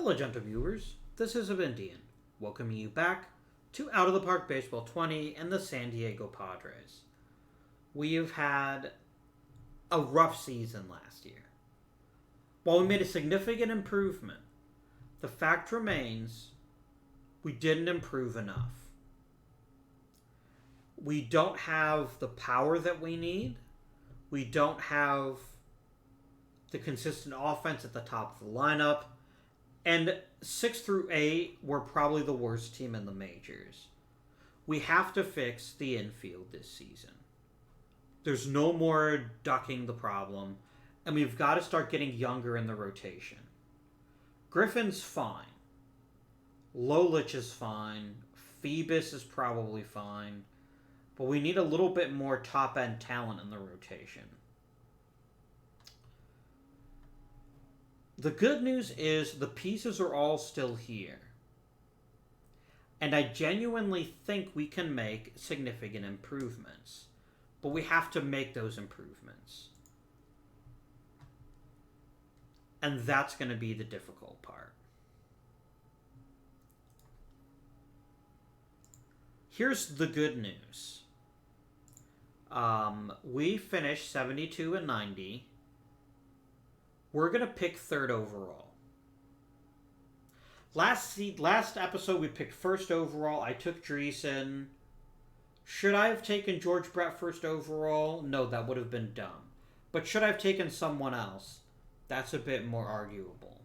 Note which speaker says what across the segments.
Speaker 1: Hello, gentle viewers. This is Indian, welcoming you back to Out of the Park Baseball 20 and the San Diego Padres. We've had a rough season last year. While we made a significant improvement, the fact remains we didn't improve enough. We don't have the power that we need. We don't have the consistent offense at the top of the lineup. And 6 through 8 were probably the worst team in the majors. We have to fix the infield this season. There's no more ducking the problem, and we've got to start getting younger in the rotation. Griffin's fine. Lolich is fine. Phoebus is probably fine. But we need a little bit more top-end talent in the rotation. The good news is the pieces are all still here. And I genuinely think we can make significant improvements. But we have to make those improvements. And that's going to be the difficult part. Here's the good news. We finished 72 and 90. We're going to pick 3rd overall. Last episode, we picked 1st overall. I took Dreesen. Should I have taken George Brett 1st overall? No, that would have been dumb. But should I have taken someone else? That's a bit more arguable.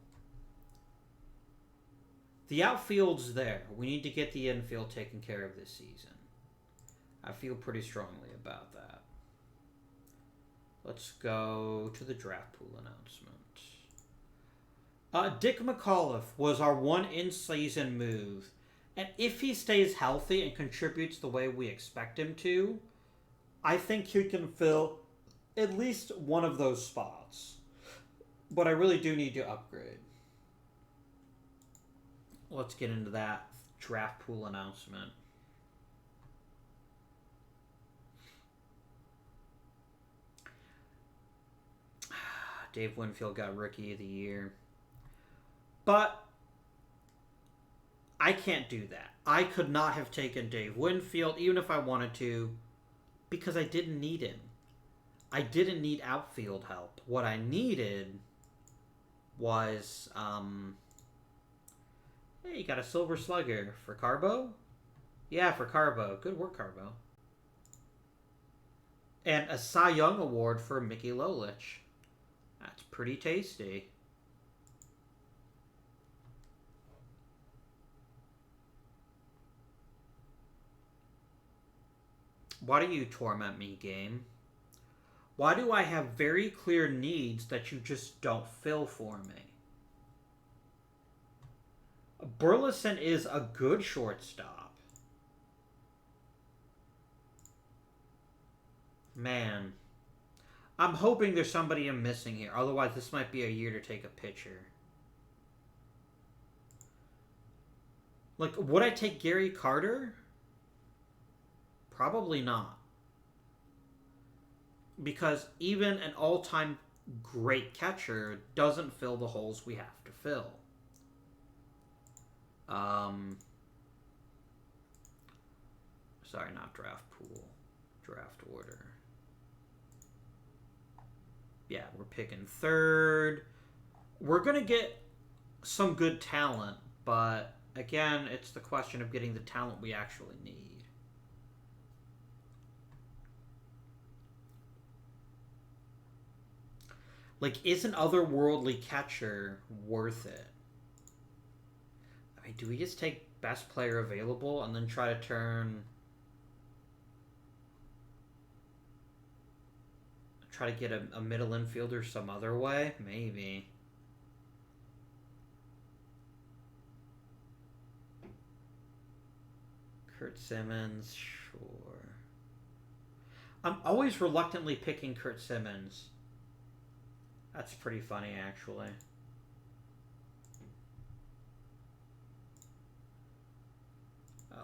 Speaker 1: The outfield's there. We need to get the infield taken care of this season. I feel pretty strongly about that. Let's go to the draft pool announcement. Dick McAuliffe was our one in-season move. And if he stays healthy and contributes the way we expect him to, I think he can fill at least one of those spots. But I really do need to upgrade. Let's get into that draft pool announcement. Dave Winfield got Rookie of the Year. But I can't do that. I could not have taken Dave Winfield, even if I wanted to, because I didn't need him. I didn't need outfield help. What I needed was, hey, you got a Silver Slugger for Carbo? Yeah, for Carbo. Good work, Carbo. And a Cy Young Award for Mickey Lolich. That's pretty tasty. Why do you torment me, game? Why do I have very clear needs that you just don't fill for me? Burleson is a good shortstop. Man. I'm hoping there's somebody I'm missing here. Otherwise, this might be a year to take a pitcher. Like, would I take Gary Carter? Probably not. Because even an all-time great catcher doesn't fill the holes we have to fill. Sorry, not draft pool. Draft order. Yeah, we're picking 3rd. We're going to get some good talent, but again, it's the question of getting the talent we actually need. Like, is an otherworldly catcher worth it? I mean, do we just take best player available and then try to turn... Try to get a middle infielder some other way? Maybe. Kurt Simmons, sure. I'm always reluctantly picking Kurt Simmons. That's pretty funny, actually.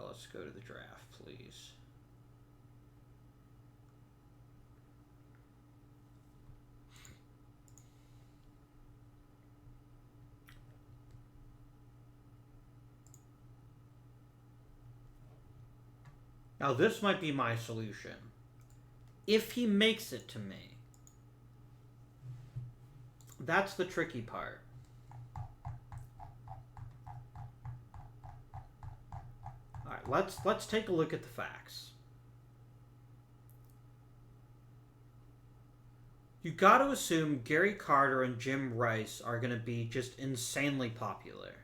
Speaker 1: Let's go to the draft, please. Now this might be my solution. If he makes it to me. That's the tricky part. Alright, let's take a look at the facts. You got to assume Gary Carter and Jim Rice are going to be just insanely popular.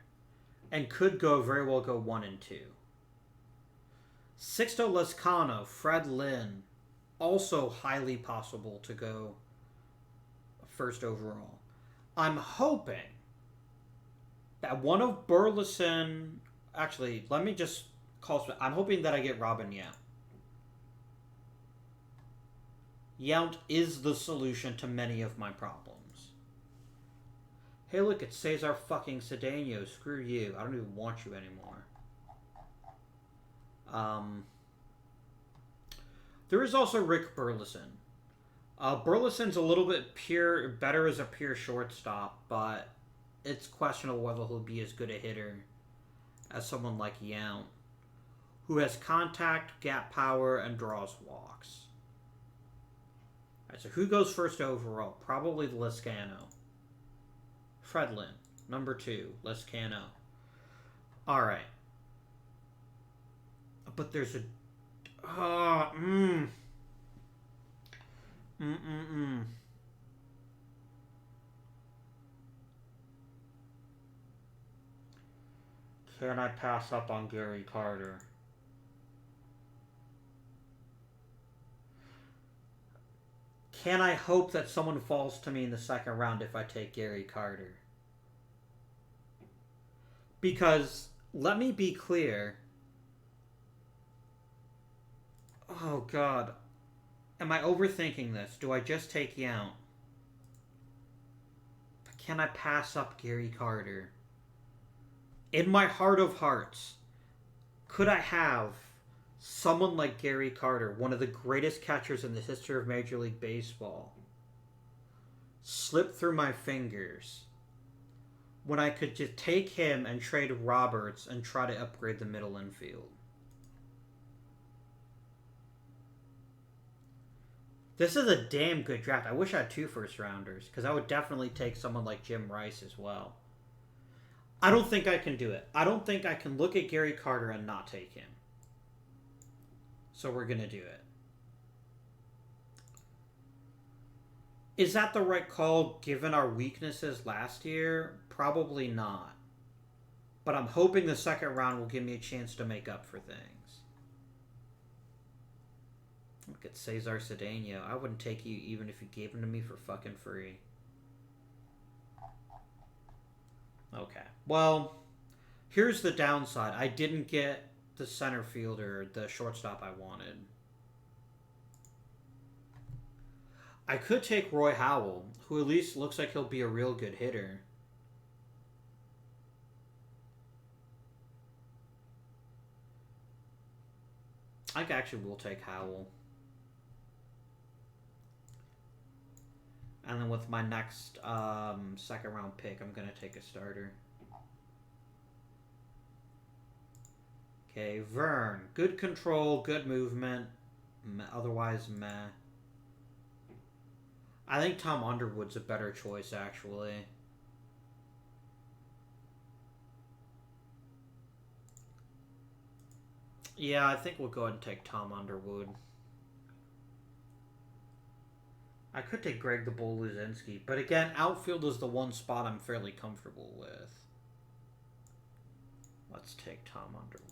Speaker 1: And could very well go 1 and 2. Sixto Lezcano, Fred Lynn, also highly possible to go first overall. I'm hoping that one of Burleson... Actually, let me just call... I'm hoping that I get Robin Yount. Yount is the solution to many of my problems. Hey, look, it's Cesar fucking Cedeno. Screw you. I don't even want you anymore. There is also Rick Burleson. Burleson's a little bit better as a pure shortstop, but it's questionable whether he'll be as good a hitter as someone like Yount, who has contact, gap power, and draws walks. Alright, so who goes first overall? Probably Lezcano. Fred Lynn, number 2, Lezcano. Alright. But there's a... Can I pass up on Gary Carter? Can I hope that someone falls to me in the second round if I take Gary Carter? Because, let me be clear... Oh, God. Am I overthinking this? Do I just take Yount? Can I pass up Gary Carter? In my heart of hearts, could I have someone like Gary Carter, one of the greatest catchers in the history of Major League Baseball, slip through my fingers when I could just take him and trade Roberts and try to upgrade the middle infield? This is a damn good draft. I wish I had 2 first-rounders, because I would definitely take someone like Jim Rice as well. I don't think I can do it. I don't think I can look at Gary Carter and not take him. So we're going to do it. Is that the right call given our weaknesses last year? Probably not. But I'm hoping the second round will give me a chance to make up for things. Look at Cesar Cedeno. I wouldn't take you even if you gave him to me for fucking free. Okay. Well, here's the downside. I didn't get the center fielder, the shortstop I wanted. I could take Roy Howell, who at least looks like he'll be a real good hitter. I actually will take Howell. And then with my next second round pick, I'm going to take a starter. Okay, Vern. Good control, good movement. Otherwise, meh. I think Tom Underwood's a better choice, actually. Yeah, I think we'll go ahead and take Tom Underwood. I could take Greg the Bull Luzinski, but again, outfield is the one spot I'm fairly comfortable with. Let's take Tom Underwood.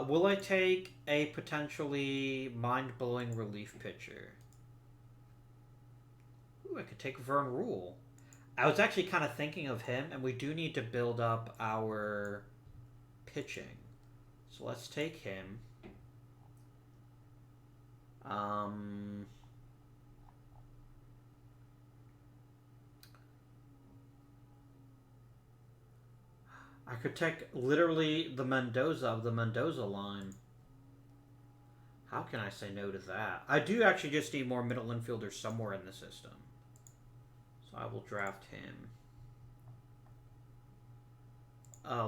Speaker 1: Will I take a potentially mind-blowing relief pitcher? Ooh, I could take Vern Rule. I was actually kind of thinking of him, and we do need to build up our pitching. So let's take him. I could take literally the Mendoza of the Mendoza line. How can I say no to that? I do actually just need more middle infielders somewhere in the system. So I will draft him.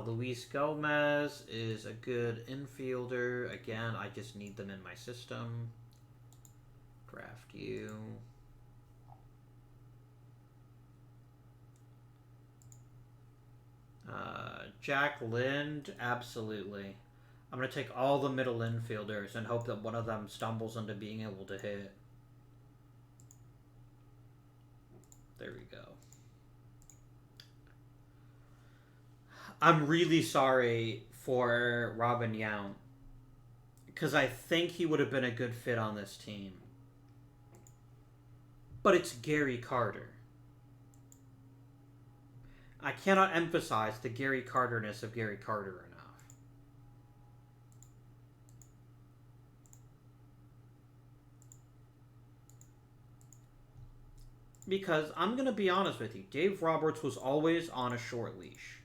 Speaker 1: Luis Gomez is a good infielder. Again, I just need them in my system. Draft you. Jack Lind, absolutely. I'm going to take all the middle infielders and hope that one of them stumbles into being able to hit. There we go. I'm really sorry for Robin Yount, because I think he would have been a good fit on this team. But it's Gary Carter. I cannot emphasize the Gary Carter-ness of Gary Carter enough. Because I'm going to be honest with you, Dave Roberts was always on a short leash.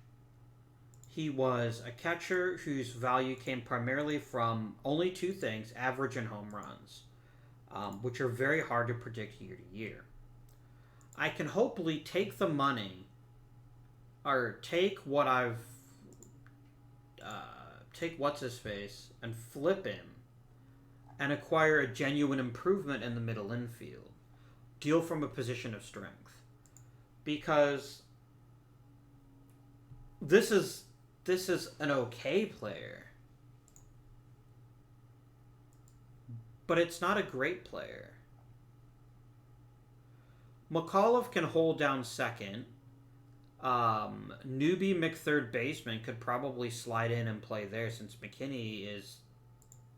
Speaker 1: He was a catcher whose value came primarily from only two things, average and home runs, which are very hard to predict year to year. I can hopefully take the money, or take what I've, take what's-his-face and flip him and acquire a genuine improvement in the middle infield. Deal from a position of strength. Because this is an okay player. But it's not a great player. McAuliffe can hold down second. Newbie McThird baseman could probably slide in and play there since McKinney is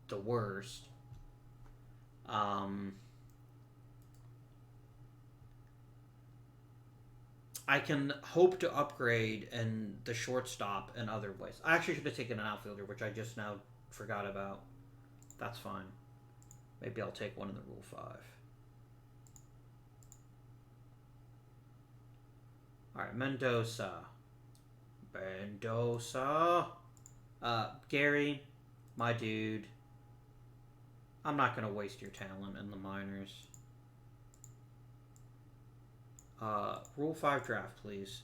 Speaker 1: the worst. I can hope to upgrade in the shortstop and other ways. I actually should have taken an outfielder, which I just now forgot about. That's fine. Maybe I'll take one in the Rule 5. Alright, Mendoza. Gary, my dude. I'm not going to waste your talent in the minors. Rule 5 draft, please.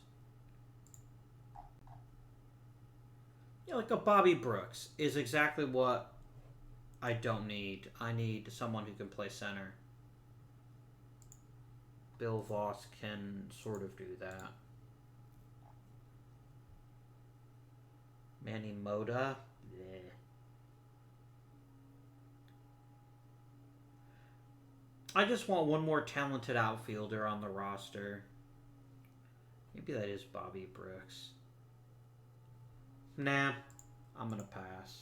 Speaker 1: Yeah, like a Bobby Brooks is exactly what I don't need. I need someone who can play center. Bill Voss can sort of do that. Manny Moda? Yeah. I just want one more talented outfielder on the roster. Maybe that is Bobby Brooks. Nah, I'm going to pass.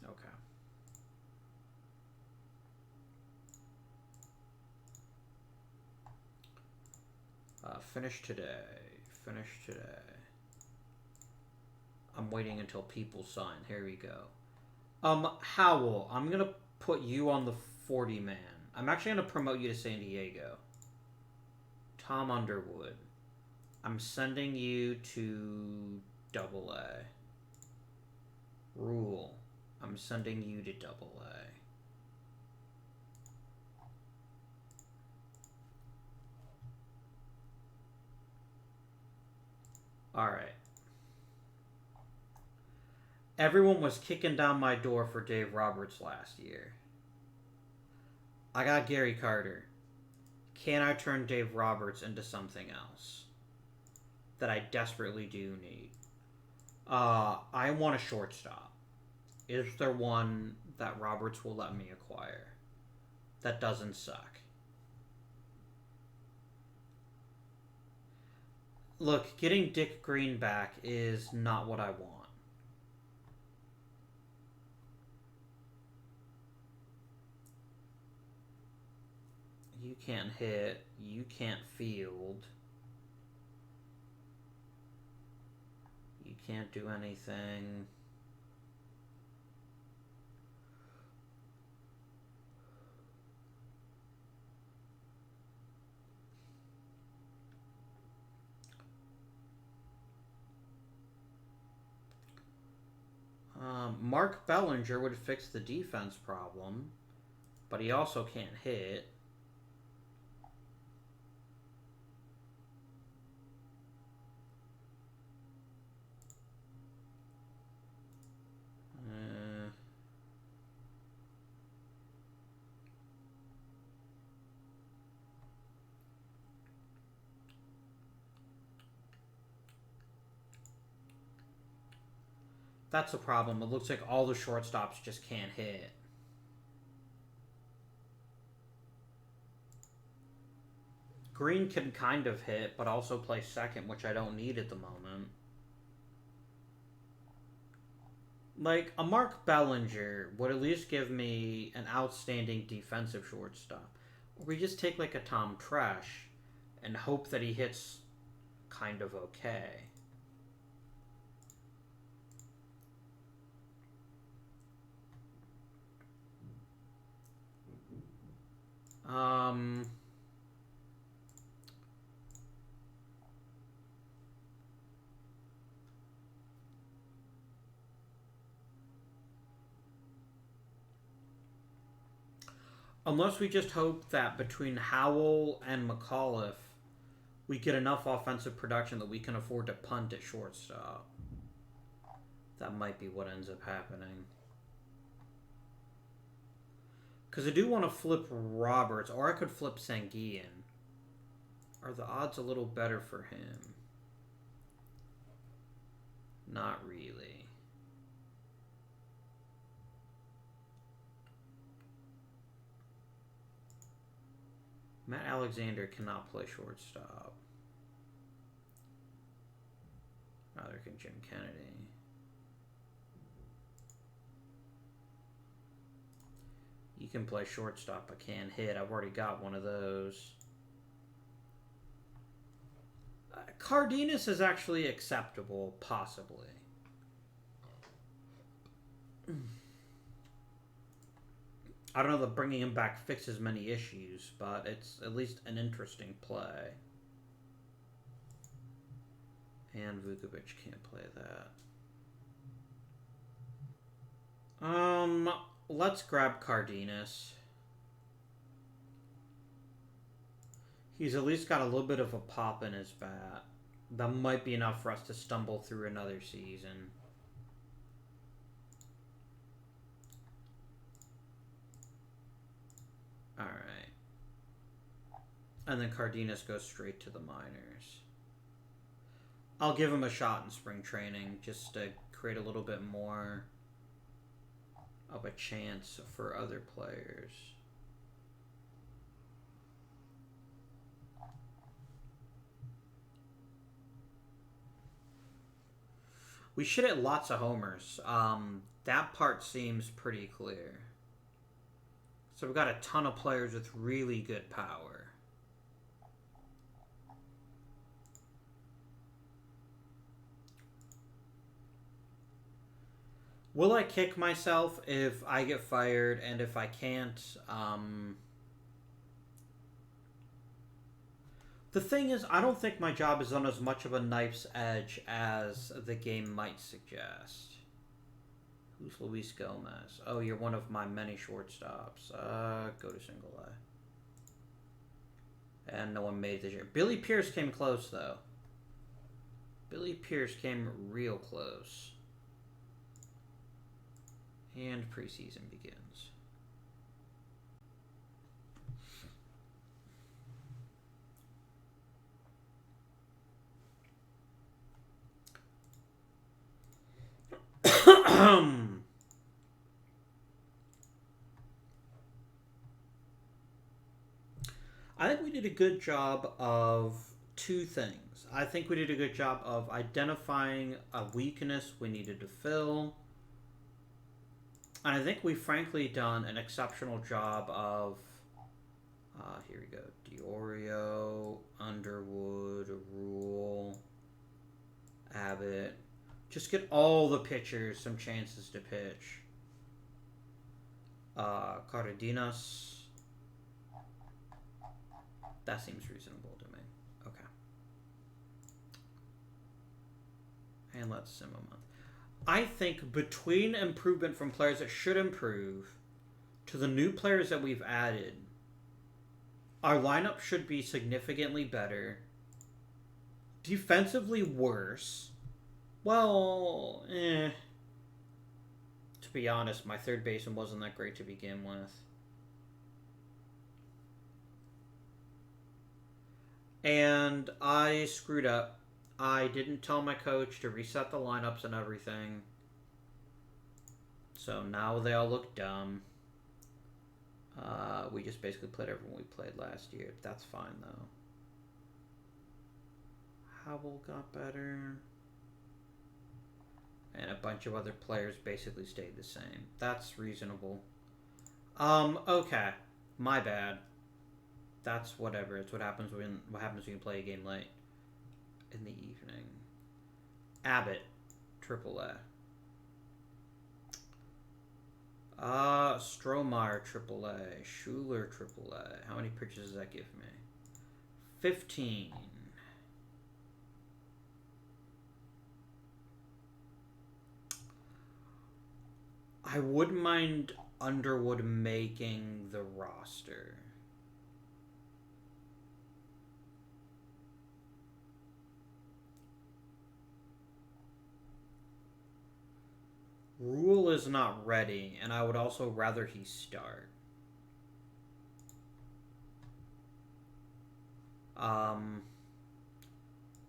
Speaker 1: Okay. Finish today. Finish today. I'm waiting until people sign. Here we go. Howell, I'm going to put you on the 40-man. I'm actually going to promote you to San Diego. Tom Underwood. I'm sending you to AA. Rule. I'm sending you to AA. Alright. Everyone was kicking down my door for Dave Roberts last year. I got Gary Carter. Can I turn Dave Roberts into something else that I desperately do need? I want a shortstop. Is there one that Roberts will let me acquire that doesn't suck? Look, getting Dick Green back is not what I want. You can't hit. You can't field. You can't do anything. Mark Bellinger would fix the defense problem, but he also can't hit. That's a problem. It looks like all the shortstops just can't hit. Green can kind of hit, but also play second, which I don't need at the moment. Like, a Mark Bellinger would at least give me an outstanding defensive shortstop. Or we just take, like, a Tom Tresh and hope that he hits kind of okay. Unless we just hope that between Howell and McAuliffe, we get enough offensive production that we can afford to punt at shortstop. That might be what ends up happening. Because I do want to flip Roberts, or I could flip Sanguian. Are the odds a little better for him? Not really. Matt Alexander cannot play shortstop. Neither can Jim Kennedy. You can play shortstop, but can't hit. I've already got one of those. Cardenas is actually acceptable, possibly. I don't know that bringing him back fixes many issues, but it's at least an interesting play. And Vukovic can't play that. Let's grab Cardenas. He's at least got a little bit of a pop in his bat. That might be enough for us to stumble through another season. Alright. And then Cardenas goes straight to the minors. I'll give him a shot in spring training just to create a little bit more of a chance for other players. We should hit lots of homers. That part seems pretty clear. So we've got a ton of players with really good power. Will I kick myself if I get fired and if I can't? The thing is, I don't think my job is on as much of a knife's edge as the game might suggest. Who's Luis Gomez? Oh, you're one of my many shortstops. Go to single A. And no one made it this year. Billy Pierce came close, though. Billy Pierce came real close. And preseason begins. I think we did a good job of two things. I think we did a good job of identifying a weakness we needed to fill. And I think we've frankly done an exceptional job of, here we go, Diorio, Underwood, Rule, Abbott. Just get all the pitchers some chances to pitch. Cardenas. That seems reasonable to me. Okay. And let's sim a month. I think between improvement from players that should improve to the new players that we've added, our lineup should be significantly better. Defensively worse. Well, To be honest, my third baseman wasn't that great to begin with. And I screwed up. I didn't tell my coach to reset the lineups and everything. So now they all look dumb. We just basically played everyone we played last year. That's fine, though. Howell got better. And a bunch of other players basically stayed the same. That's reasonable. Okay. My bad. That's whatever. It's what happens when you play a game late in the evening. Abbott, AAA. Strohmeyer, AAA. Schuler, AAA. How many pitches does that give me? 15. I wouldn't mind Underwood making the roster. Rule is not ready, and I would also rather he start.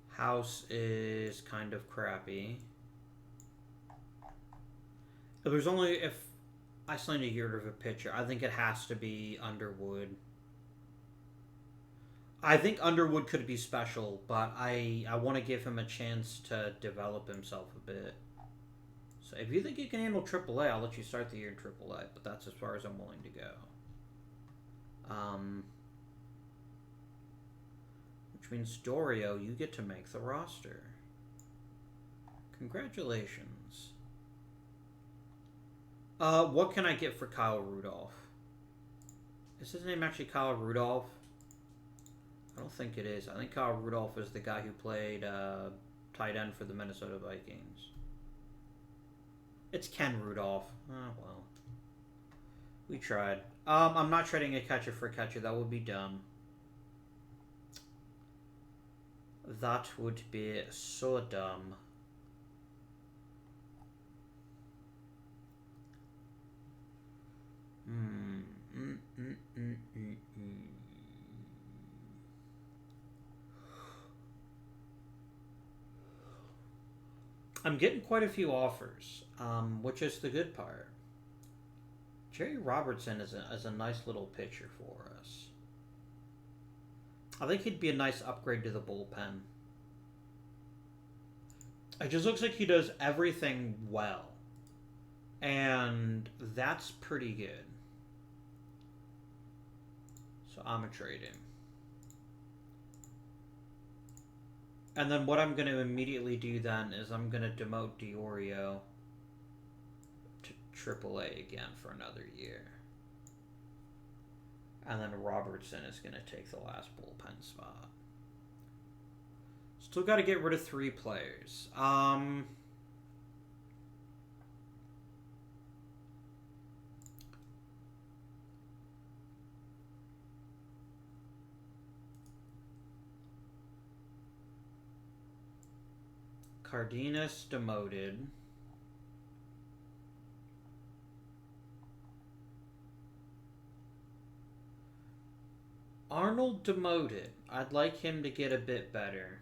Speaker 1: House is kind of crappy. If I still need to get rid of a pitcher, I think it has to be Underwood. I think Underwood could be special, but I want to give him a chance to develop himself a bit. So if you think you can handle AAA, I'll let you start the year in AAA, but that's as far as I'm willing to go. Which means Dorio, you get to make the roster. Congratulations. What can I get for Kyle Rudolph? Is his name actually Kyle Rudolph? I don't think it is. I think Kyle Rudolph is the guy who played tight end for the Minnesota Vikings. It's Ken Rudolph. Oh, well. We tried. I'm not trading a catcher for a catcher. That would be dumb. That would be so dumb. I'm getting quite a few offers, which is the good part. Jerry Robertson is a nice little pitcher for us. I think he'd be a nice upgrade to the bullpen. It just looks like he does everything well. And that's pretty good. So I'm going to trade him. And then what I'm going to immediately do then is I'm going to demote Diorio to AAA again for another year. And then Robertson is going to take the last bullpen spot. Still got to get rid of 3 players. Cardenas demoted. Arnold demoted. I'd like him to get a bit better.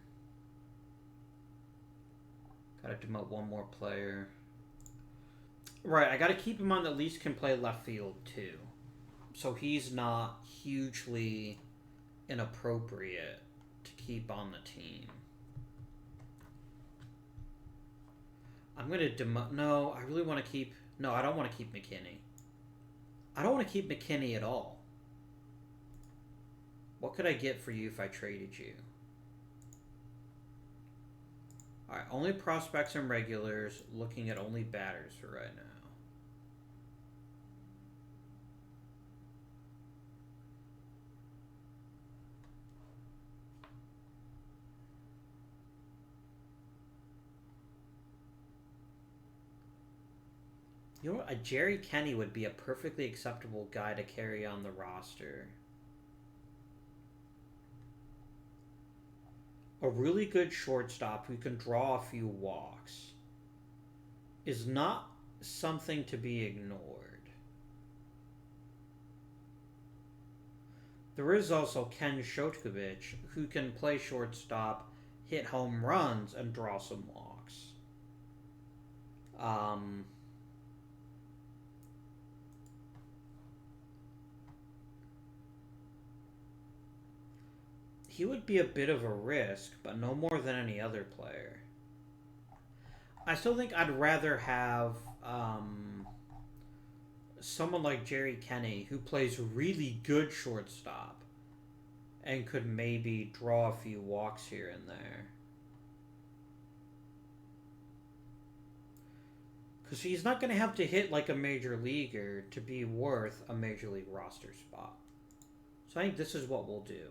Speaker 1: Gotta demote one more player. Right, I gotta keep him on at least can play left field too. So he's not hugely inappropriate to keep on the team. I'm going to demote... No, I really want to keep... No, I don't want to keep McKinney. I don't want to keep McKinney at all. What could I get for you if I traded you? Alright, only prospects and regulars, looking at only batters for right now. You know what? A Jerry Kenny would be a perfectly acceptable guy to carry on the roster. A really good shortstop who can draw a few walks is not something to be ignored. There is also Ken Shotkovich, who can play shortstop, hit home runs, and draw some walks. he would be a bit of a risk, but no more than any other player. I still think I'd rather have someone like Jerry Kenny, who plays really good shortstop and could maybe draw a few walks here and there. Because he's not going to have to hit like a major leaguer to be worth a major league roster spot. So I think this is what we'll do.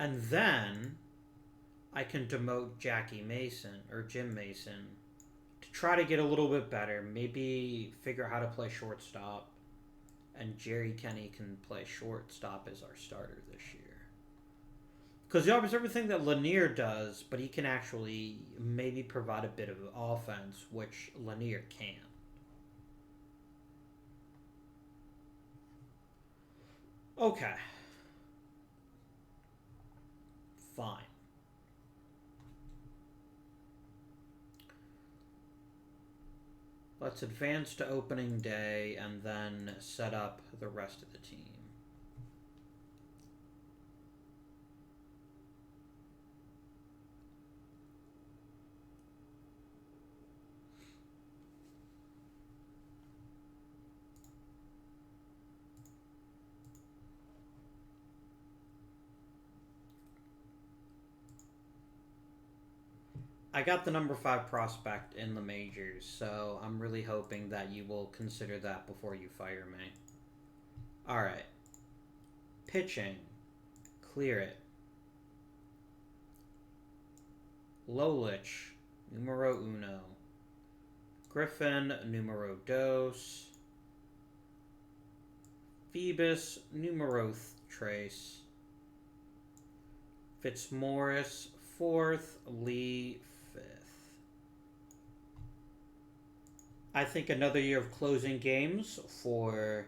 Speaker 1: And then I can demote Jackie Mason or Jim Mason to try to get a little bit better. Maybe figure out how to play shortstop. And Jerry Kenny can play shortstop as our starter this year. Because he offers everything that Lanier does, but he can actually maybe provide a bit of offense, which Lanier can't. Okay. Fine. Let's advance to opening day and then set up the rest of the team. I got the number 5 prospect in the majors, so I'm really hoping that you will consider that before you fire me. Alright. Pitching. Clear it. Lolich, numero uno. Griffin, numero dos. Phoebus, numero tres. Fitzmaurice, 4th. Lee, 5th. I think another year of closing games for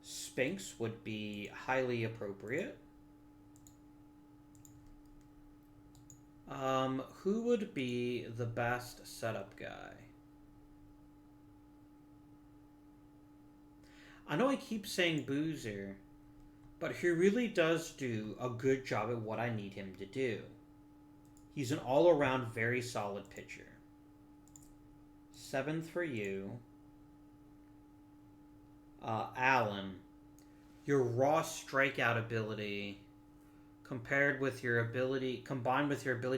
Speaker 1: Spinks would be highly appropriate. Who would be the best setup guy? I know I keep saying Boozer, but he really does do a good job at what I need him to do. He's an all-around very solid pitcher. 7th for you. Allen, your raw strikeout ability combined with your ability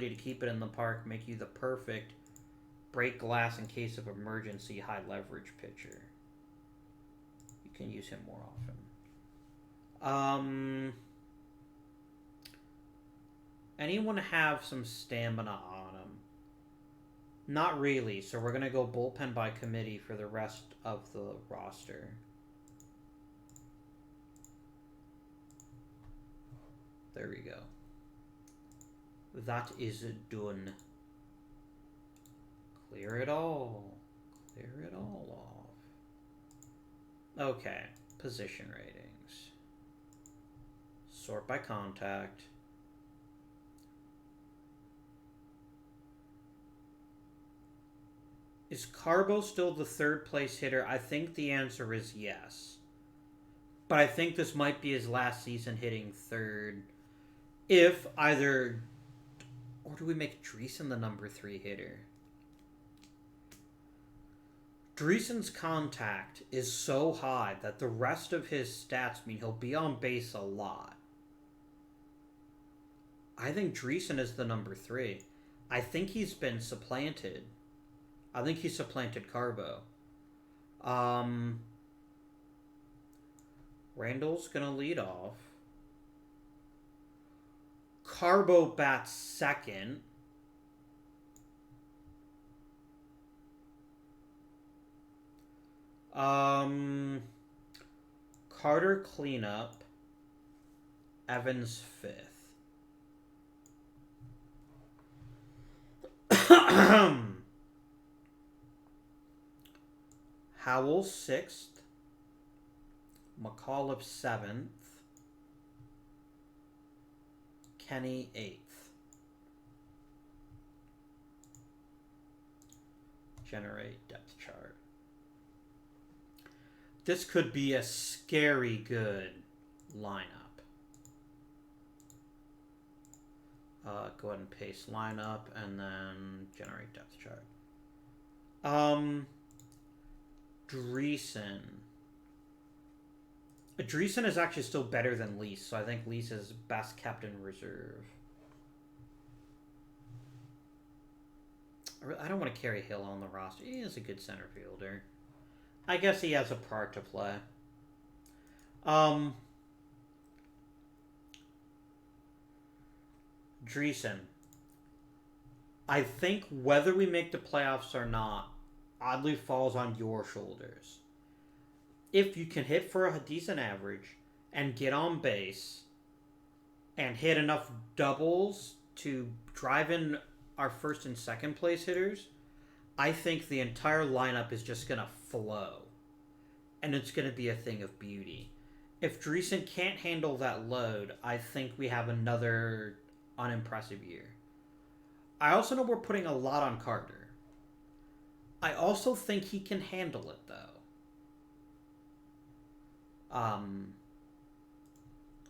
Speaker 1: to keep it in the park, make you the perfect break glass in case of emergency high leverage pitcher. You can use him more often. Anyone have some stamina on him? Not really, so we're going to go bullpen by committee for the rest of the roster. There we go. That is done. Clear it all. Clear it all off. Okay, position ratings. Sort by contact. Is Carbo still the 3rd place hitter? I think the answer is yes. But I think this might be his last season hitting 3rd. If either... Or do we make Dreesen the number 3 hitter? Dreesen's contact is so high that the rest of his stats mean he'll be on base a lot. I think Dreesen is the number 3. I think he's been supplanted. I think he supplanted Carbo. Randall's going to lead off. Carbo bats 2nd. Carter cleanup. Evans 5th. Howell 6th. McAuliffe 7th. Kenny 8th. Generate depth chart. This could be a scary good lineup. Go ahead and paste lineup and then generate depth chart. Dreesen. Dreesen is actually still better than Lease, so I think Lease is best kept in reserve. I don't want to carry Hill on the roster. He is a good center fielder. I guess he has a part to play. Dreesen. I think whether we make the playoffs or not oddly falls on your shoulders. If you can hit for a decent average and get on base and hit enough doubles to drive in our first and second place hitters, I think the entire lineup is just going to flow. And it's going to be a thing of beauty. If Dreesen can't handle that load, I think we have another unimpressive year. I also know we're putting a lot on Carter. I also think he can handle it, though.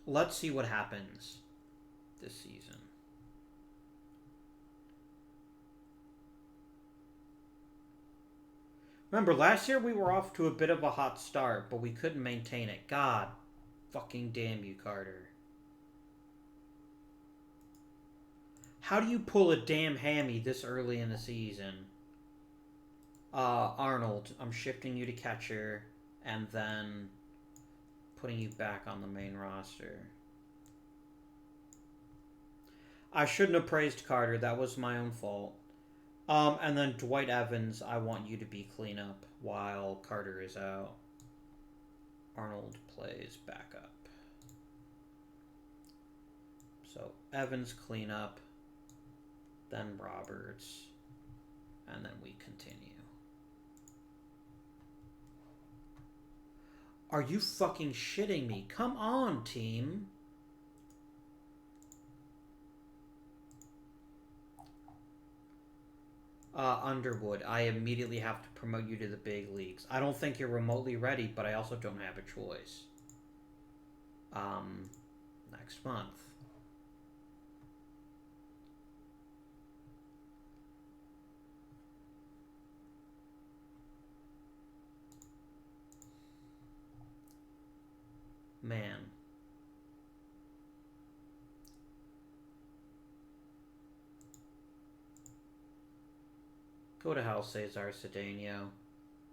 Speaker 1: Let's see what happens this season. Remember, last year we were off to a bit of a hot start, but we couldn't maintain it. God fucking damn you, Carter. How do you pull a damn hammy this early in the season? Arnold, I'm shifting you to catcher and then putting you back on the main roster. I shouldn't have praised Carter. That was my own fault. And then Dwight Evans, I want you to be cleanup while Carter is out. Arnold plays backup. So Evans cleanup, then Roberts, and then we continue. Are you fucking shitting me? Come on, team. Underwood, I immediately have to promote you to the big leagues. I don't think you're remotely ready, but I also don't have a choice. Next month. Man. Go to hell, Cesar Cedeno.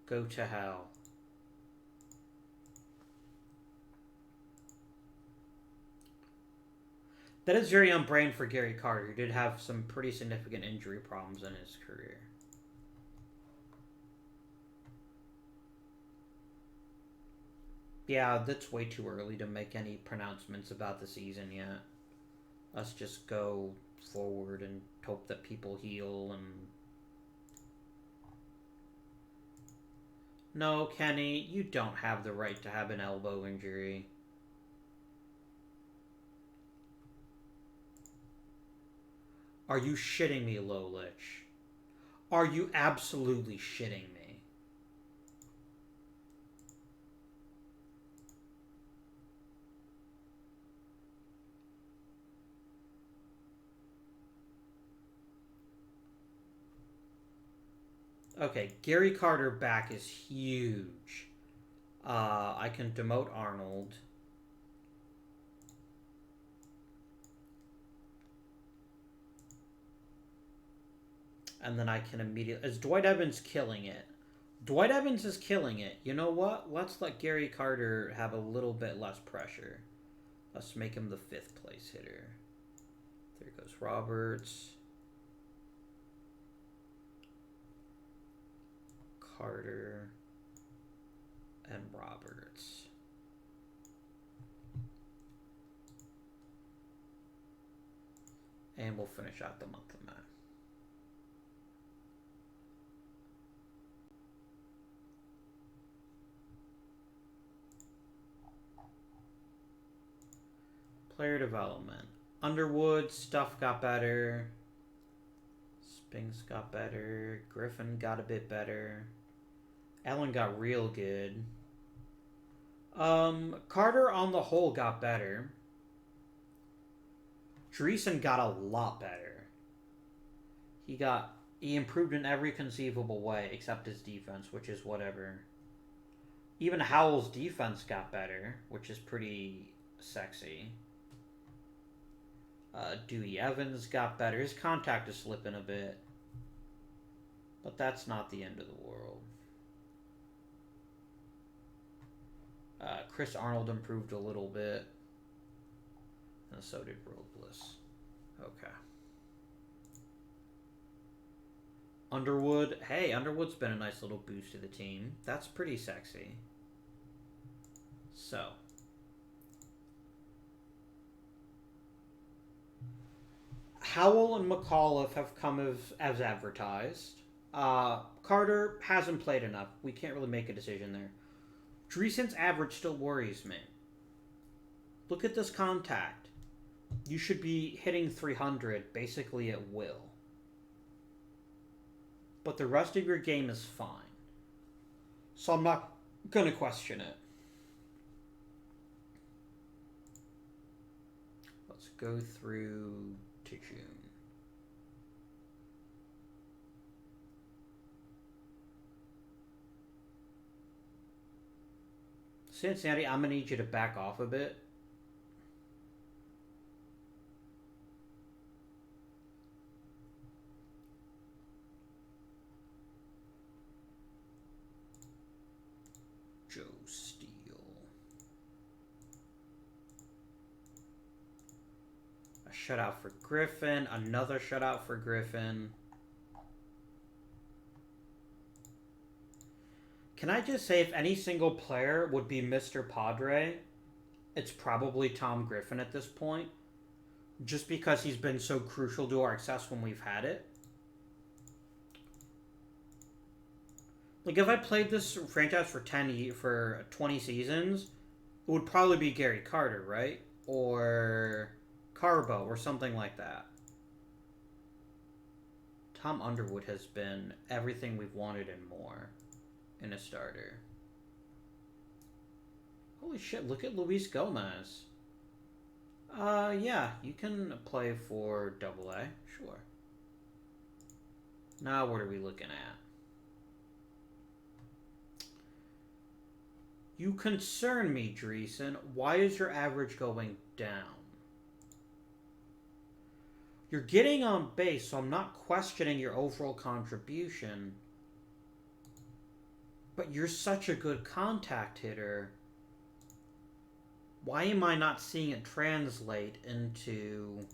Speaker 1: Go to hell. That is very on brand for Gary Carter, who did have some pretty significant injury problems in his career. Yeah, that's way too early to make any pronouncements about the season yet. Let's just go forward and hope that people heal and... No, Kenny, you don't have the right to have an elbow injury. Are you shitting me, Lolich? Are you absolutely shitting me? Okay, Gary Carter back is huge. I can demote Arnold. And then I can immediately... Is Dwight Evans killing it? Dwight Evans is killing it. You know what? Let's let Gary Carter have a little bit less pressure. Let's make him the 5th place hitter. There goes Roberts. Carter. And Roberts. And we'll finish out the month of May. Player development. Underwood, stuff got better. Spinks got better. Griffin got a bit better. Allen got real good. Carter on the whole got better. Dreesen got a lot better. He improved in every conceivable way except his defense, which is whatever. Even Howell's defense got better, which is pretty sexy. Dewey Evans got better. His contact is slipping a bit. But that's not the end of the world. Chris Arnold improved a little bit. And so did Robles. Okay. Underwood. Hey, Underwood's been a nice little boost to the team. That's pretty sexy. So. Howell and McAuliffe have come as advertised. Carter hasn't played enough. We can't really make a decision there. Dreesen's average still worries me. Look at this contact. You should be hitting 300 basically at will. But the rest of your game is fine. So I'm not going to question it. Let's go through to June. Cincinnati, I'm going to need you to back off a bit. Joe Steele. A shutout for Griffin. Another shutout for Griffin. Can I just say, if any single player would be Mr. Padre, it's probably Tom Griffin at this point. Just because he's been so crucial to our success when we've had it. Like, if I played this franchise for 20 seasons, it would probably be Gary Carter, right? Or Carbo, or something like that. Tom Underwood has been everything we've wanted and more in a starter. Holy shit, look at Luis Gomez. Yeah, you can play for AA, sure. Now what are we looking at? You concern me, Dreesen. Why is your average going down? You're getting on base, so I'm not questioning your overall contribution. But you're such a good contact hitter. Why am I not seeing it translate into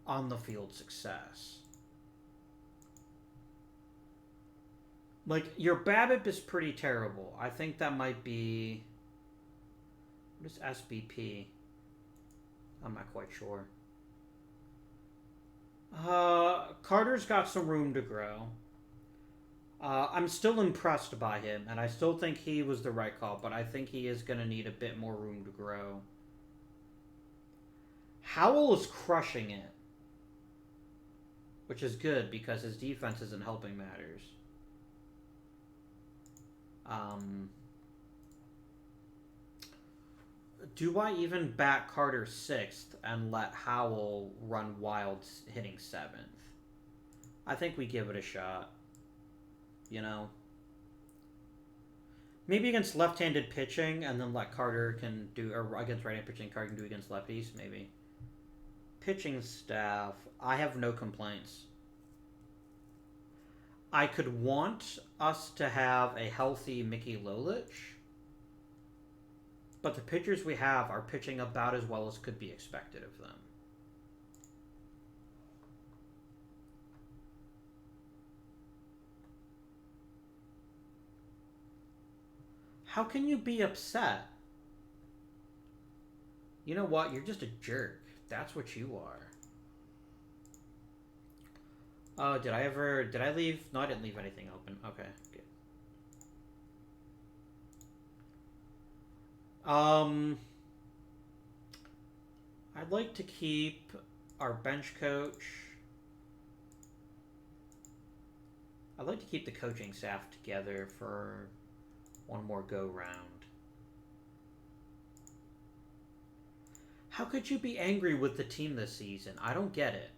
Speaker 1: on-the-field success? Like, your BABIP is pretty terrible. I think that might be... What is SBP? I'm not quite sure. Carter's got some room to grow. I'm still impressed by him, and I still think he was the right call, but I think he is going to need a bit more room to grow. Howell is crushing it, which is good because his defense isn't helping matters. Do I even bat Carter 6th and let Howell run wild hitting 7th? I think we give it a shot. You know? Maybe against left-handed pitching, and then let Carter can do, or against right-handed pitching, Carter can do against lefties, maybe. Pitching staff, I have no complaints. I could want us to have a healthy Mickey Lolich, but the pitchers we have are pitching about as well as could be expected of them. How can you be upset? You know what? You're just a jerk. That's what you are. Oh, did I leave? No, I didn't leave anything open. Okay, good. I'd like to keep our bench coach. I'd like to keep the coaching staff together for one more go round. How could you be angry with the team this season? I don't get it.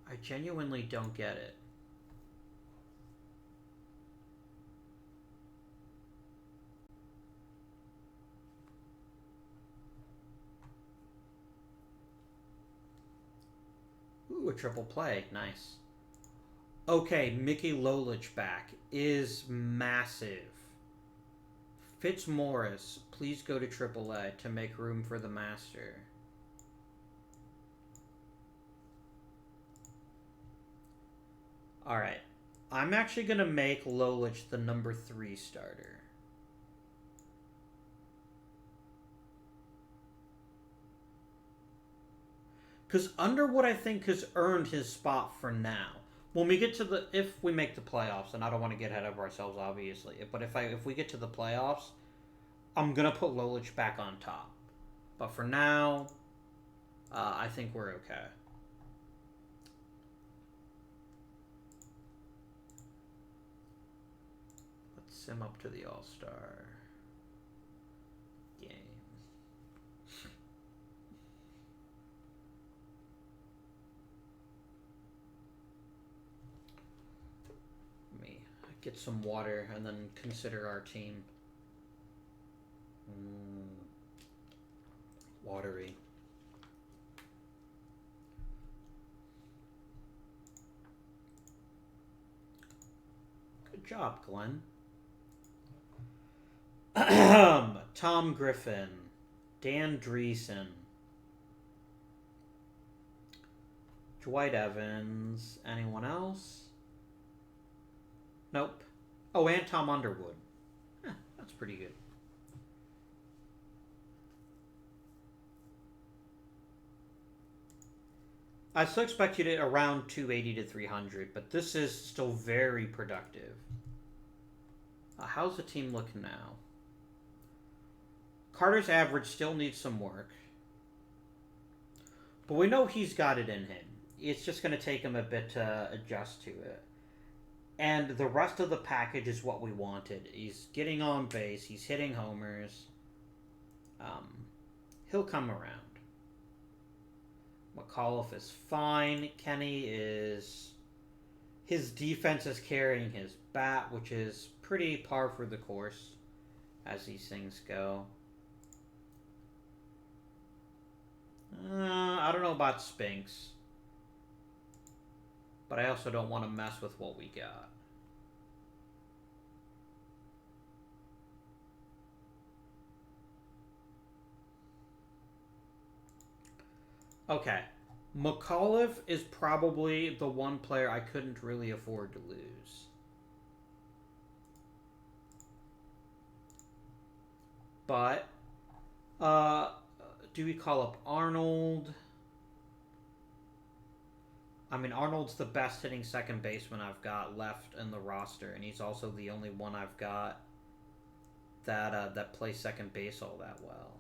Speaker 1: I genuinely don't get it. Ooh, a triple play. Nice. Okay, Mickey Lolich back is massive. Fitzmaurice, please go to AAA to make room for the master. Alright. I'm actually going to make Lolich the number 3 starter. Because Underwood, I think, has earned his spot for now. When we get to the... If we make the playoffs, and I don't want to get ahead of ourselves, obviously. But if we get to the playoffs, I'm going to put Lolich back on top. But for now, I think we're okay. Let's sim up to the All-Star game. Let me get some water and then consider our team. Watery. Good job, Glenn. Tom Griffin. Dan Dreesen. Dwight Evans. Anyone else? Nope. Oh, and Tom Underwood. That's pretty good. I still expect you to around 280 to 300, but this is still very productive. How's the team looking now? Carter's average still needs some work. But we know he's got it in him. It's just going to take him a bit to adjust to it. And the rest of the package is what we wanted. He's getting on base. He's hitting homers. He'll come around. McAuliffe is fine. Kenny is... His defense is carrying his bat, which is pretty par for the course as these things go. I don't know about Spinks. But I also don't want to mess with what we got. Okay. McAuliffe is probably the one player I couldn't really afford to lose. But, do we call up Arnold? I mean, Arnold's the best hitting second baseman I've got left in the roster, and he's also the only one I've got that plays second base all that well.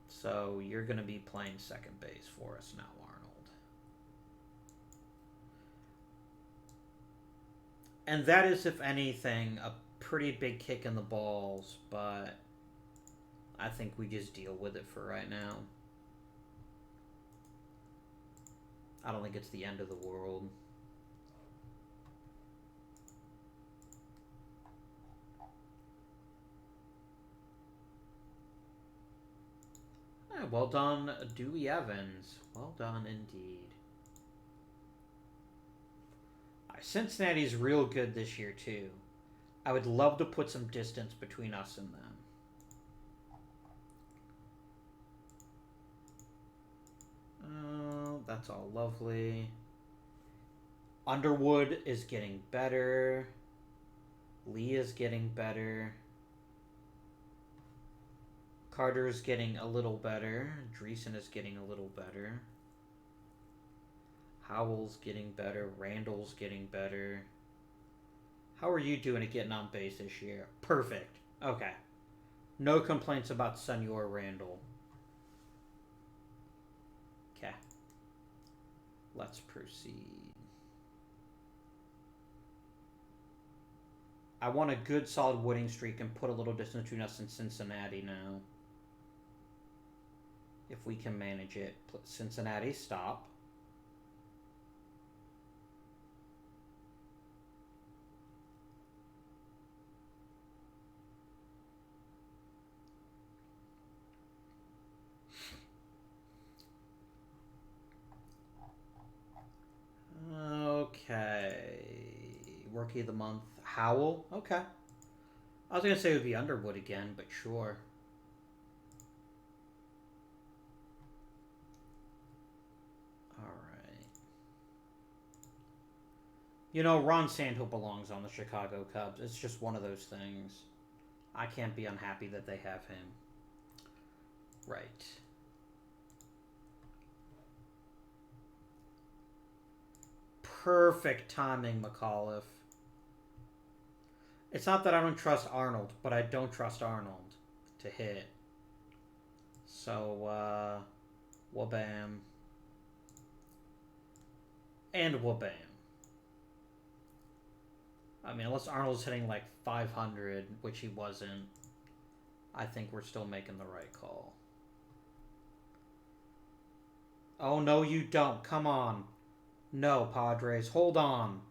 Speaker 1: So you're going to be playing second base for us now, Arnold. And that is, if anything, a pretty big kick in the balls, but I think we just deal with it for right now. I don't think it's the end of the world. Well done, Dewey Evans. Well done indeed. Cincinnati's real good this year too. I would love to put some distance between us and them. Oh, that's all lovely. Underwood is getting better. Lee is getting better. Carter's getting a little better. Dreesen is getting a little better. Howell's getting better. Randall's getting better. How are you doing at getting on base this year? Perfect. Okay. No complaints about Senor Randall. Okay. Let's proceed. I want a good, solid winning streak and put a little distance between us and Cincinnati now. If we can manage it. Cincinnati, stop. Okay. Rookie of the month, Howell. Okay. I was going to say it would be Underwood again, but sure. Alright. You know, Ron Santo belongs on the Chicago Cubs. It's just one of those things. I can't be unhappy that they have him. Right. Perfect timing, McAuliffe. It's not that I don't trust Arnold, but I don't trust Arnold to hit. So, wabam. And wabam. I mean, unless Arnold's hitting like 500, which he wasn't, I think we're still making the right call. Oh, no, you don't. Come on. No, Padres. Hold on.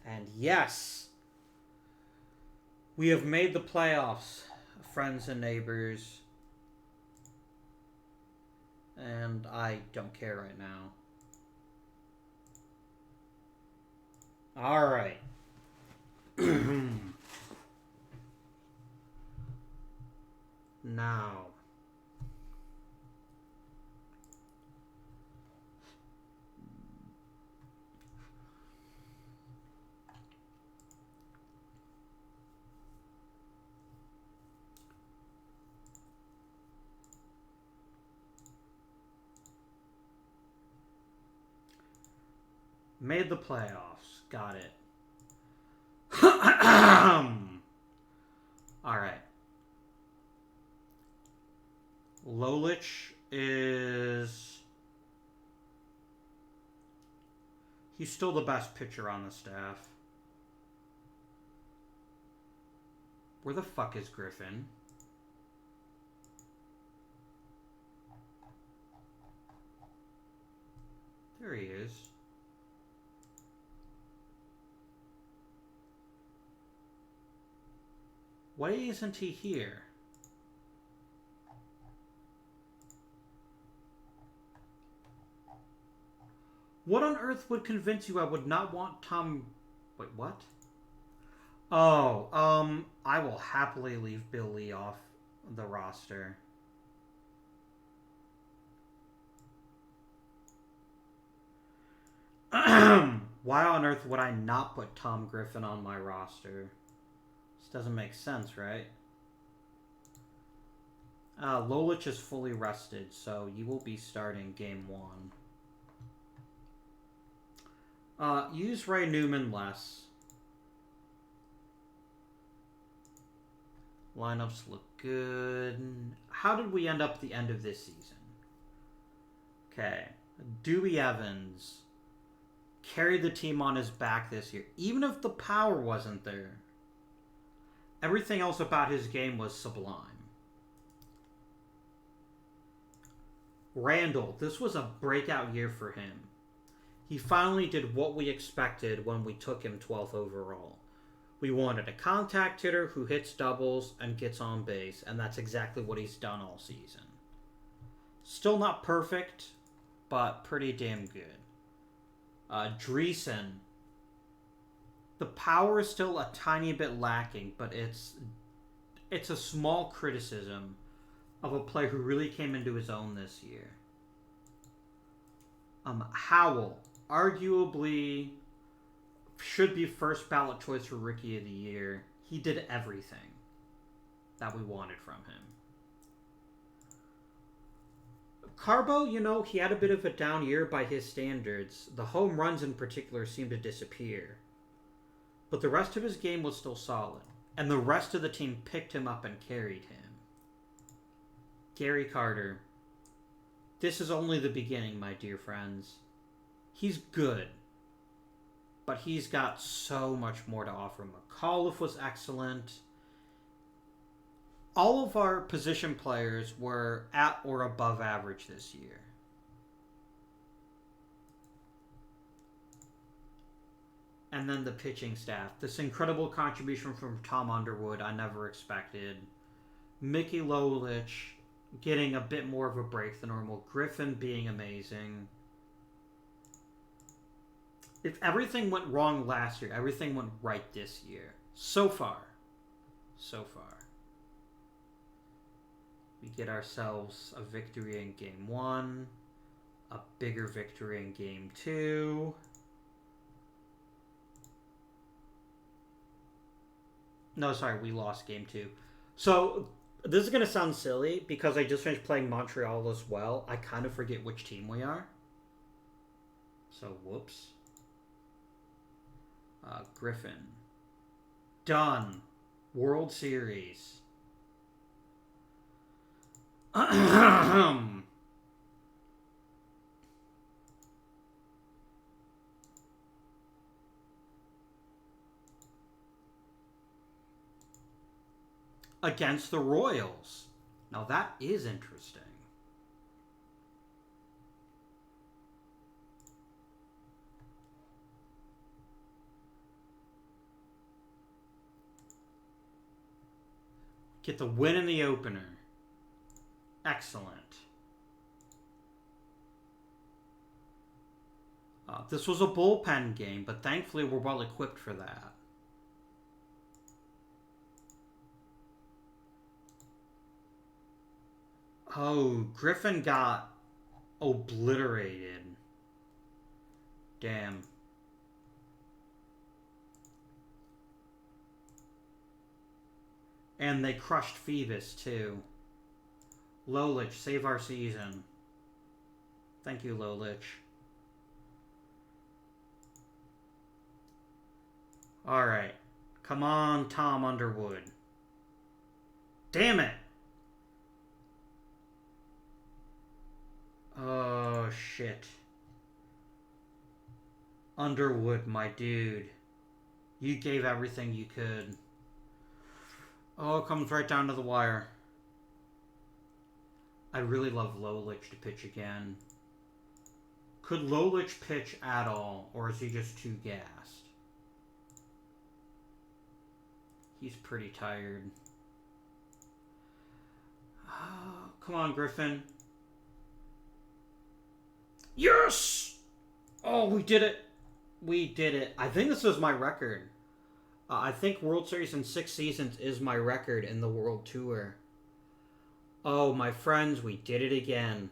Speaker 1: And yes, we have made the playoffs, friends and neighbors. And I don't care right now. All right. Now. Made the playoffs. Got it. Alright. Lolich is... He's still the best pitcher on the staff. Where the fuck is Griffin? There he is. Why isn't he here? What on earth would convince you I would not want Tom... Wait, what? Oh, I will happily leave Bill Lee off the roster. Why on earth would I not put Tom Griffin on my roster? This doesn't make sense, right? Lolich is fully rested, so you will be starting game 1. Use Ray Newman less. Lineups look good. How did we end up at the end of this season? Okay. Dewey Evans carried the team on his back this year. Even if the power wasn't there, everything else about his game was sublime. Randall, this was a breakout year for him. He finally did what we expected when we took him 12th overall. We wanted a contact hitter who hits doubles and gets on base, and that's exactly what he's done all season. Still not perfect, but pretty damn good. Dreesen. The power is still a tiny bit lacking, but it's a small criticism of a player who really came into his own this year. Howell, arguably should be first ballot choice for Rookie of the Year. He did everything that we wanted from him. Carbo, you know, he had a bit of a down year by his standards. The home runs in particular seemed to disappear. But the rest of his game was still solid. And the rest of the team picked him up and carried him. Gary Carter. This is only the beginning, my dear friends. He's good, but he's got so much more to offer. McAuliffe was excellent. All of our position players were at or above average this year. And then the pitching staff. This incredible contribution from Tom Underwood I never expected. Mickey Lolich getting a bit more of a break than normal. Griffin being amazing. If everything went wrong last year, everything went right this year. So far. So far. We get ourselves a victory in Game 1. A bigger victory in Game 2. No, sorry, we lost Game 2. So, this is going to sound silly, because I just finished playing Montreal as well. I kind of forget which team we are. So, whoops. Griffin. Done. World Series. Against the Royals. Now that is interesting. Get the win in the opener. Excellent. This was a bullpen game, but thankfully we're well equipped for that. Oh, Griffin got obliterated. Damn. And they crushed Phoebus, too. Lolich, save our season. Thank you, Lolich. Alright. Come on, Tom Underwood. Damn it! Oh, shit. Underwood, my dude. You gave everything you could. Oh, it comes right down to the wire. I really love Lolich to pitch again. Could Lolich pitch at all, or is he just too gassed? He's pretty tired. Oh, come on, Griffin. Yes! Oh, we did it. We did it. I think this is my record. I think World Series in 6 seasons is my record in the World Tour. Oh, my friends, we did it again.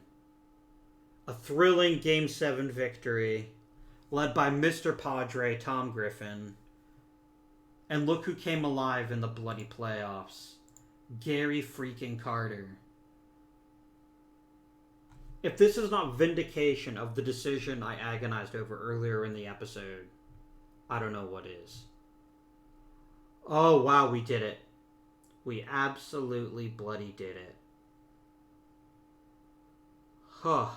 Speaker 1: A thrilling Game 7 victory, led by Mr. Padre, Tom Griffin. And look who came alive in the bloody playoffs. Gary freaking Carter. If this is not vindication of the decision I agonized over earlier in the episode, I don't know what is. Oh, wow, we did it. We absolutely bloody did it. Huh.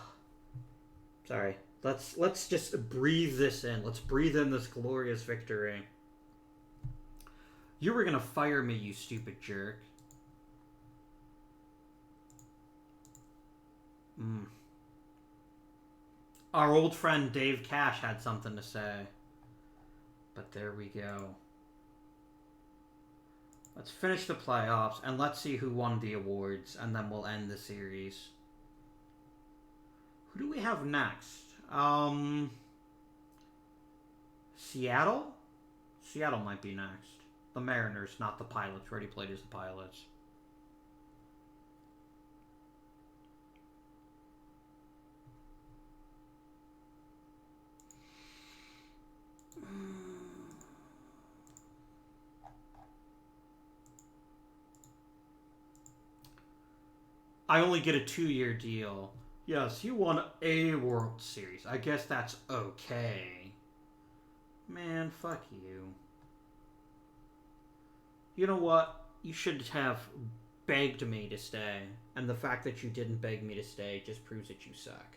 Speaker 1: Sorry. Let's just breathe this in. Let's breathe in this glorious victory. You were gonna fire me, you stupid jerk. Our old friend Dave Cash had something to say. But there we go. Let's finish the playoffs, and let's see who won the awards, and then we'll end the series. Who do we have next? Seattle? Seattle might be next. The Mariners, not the Pilots. We already played as the Pilots. I only get a 2-year deal. Yes, you won a World Series. I guess that's okay. Man, fuck you. You know what? You should have begged me to stay. And the fact that you didn't beg me to stay just proves that you suck.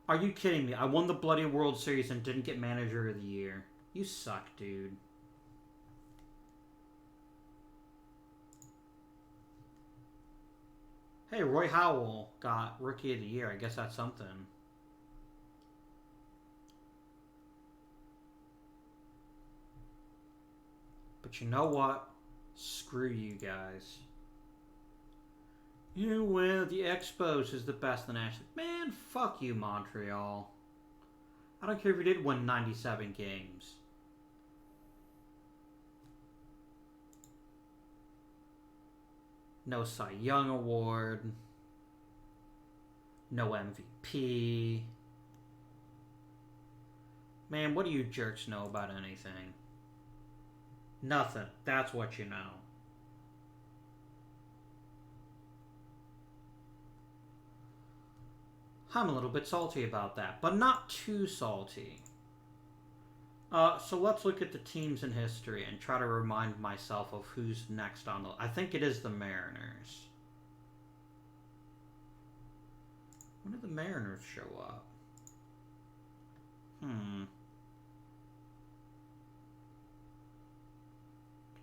Speaker 1: Are you kidding me? I won the bloody World Series and didn't get Manager of the Year. You suck, dude. Hey, Roy Howell got Rookie of the Year. I guess that's something. But you know what? Screw you guys. You win. The Expos is the best in the National. Man, fuck you, Montreal. I don't care if you did win 97 games. No Cy Young Award. No MVP. Man, what do you jerks know about anything? Nothing. That's what you know. I'm a little bit salty about that, but not too salty. So let's look at the teams in history and try to remind myself of who's next on the... I think it is the Mariners. When did the Mariners show up?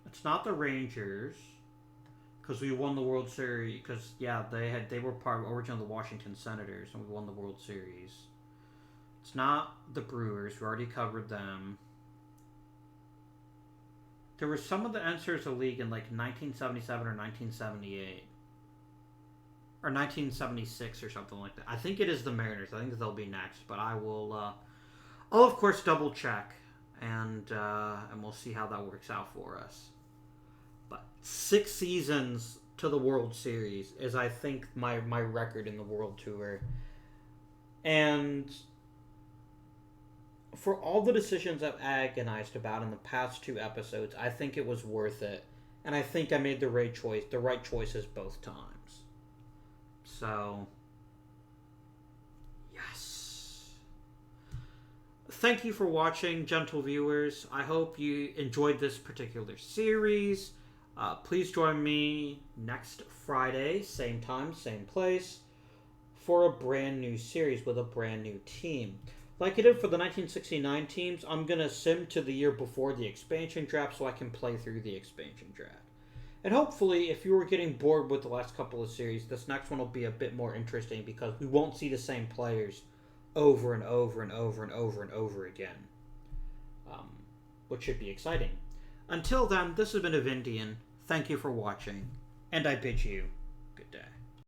Speaker 1: It's not the Rangers. Because we won the World Series. Because, yeah, they were part originally of the Washington Senators, and we won the World Series. It's not the Brewers. We already covered them. There were some of the answers of the league in, like, 1977 or 1978. Or 1976 or something like that. I think it is the Mariners. I think they'll be next. But I will... I'll, of course, double-check. And we'll see how that works out for us. 6 seasons to the World Series is, I think, my record in the World Tour. And for all the decisions I've agonized about in the past 2 episodes, I think it was worth it. And I think I made the right choices both times. So, yes. Thank you for watching, gentle viewers. I hope you enjoyed this particular series. Please join me next Friday, same time, same place, for a brand new series with a brand new team. Like I did for the 1969 teams, I'm going to sim to the year before the expansion draft so I can play through the expansion draft. And hopefully, if you were getting bored with the last couple of series, this next one will be a bit more interesting because we won't see the same players over and over and over and over and over again, which should be exciting. Until then, this has been Avindian. Thank you for watching, and I bid you